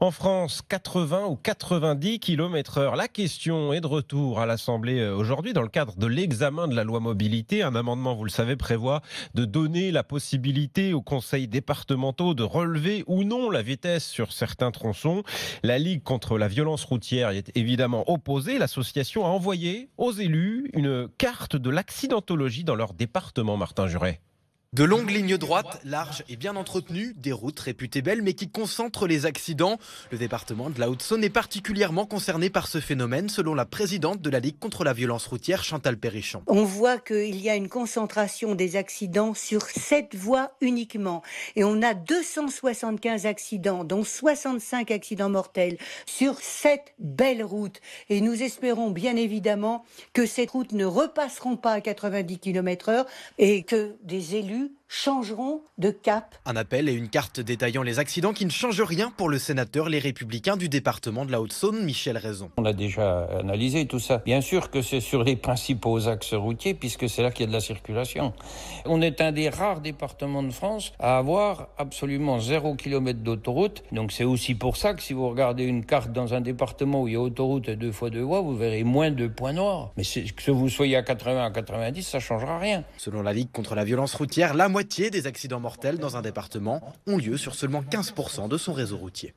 En France, 80 ou 90 km/h. La question est de retour à l'Assemblée aujourd'hui dans le cadre de l'examen de la loi mobilité. Un amendement, vous le savez, prévoit de donner la possibilité aux conseils départementaux de relever ou non la vitesse sur certains tronçons. La Ligue contre la violence routière y est évidemment opposée. L'association a envoyé aux élus une carte de l'accidentologie dans leur département, Martin Juret. De longues lignes droites, larges et bien entretenues, des routes réputées belles mais qui concentrent les accidents. Le département de la Haute-Saône est particulièrement concerné par ce phénomène selon la présidente de la Ligue contre la violence routière, Chantal Perrichon. On voit qu'il y a une concentration des accidents sur 7 voies uniquement. Et on a 275 accidents, dont 65 accidents mortels, sur 7 belles routes. Et nous espérons bien évidemment que ces routes ne repasseront pas à 90 km/h et que des élus changeront de cap. Un appel et une carte détaillant les accidents qui ne changent rien pour le sénateur Les Républicains du département de la Haute-Saône, Michel Raison. On a déjà analysé tout ça. Bien sûr que c'est sur les principaux axes routiers puisque c'est là qu'il y a de la circulation. On est un des rares départements de France à avoir absolument 0 km d'autoroute. Donc c'est aussi pour ça que si vous regardez une carte dans un département où il y a autoroute et 2 fois 2 voies, vous verrez moins de points noirs. Mais que vous soyez à 80, à 90, ça ne changera rien. Selon la Ligue contre la violence routière, la moitié des accidents mortels dans un département ont lieu sur seulement 15% de son réseau routier.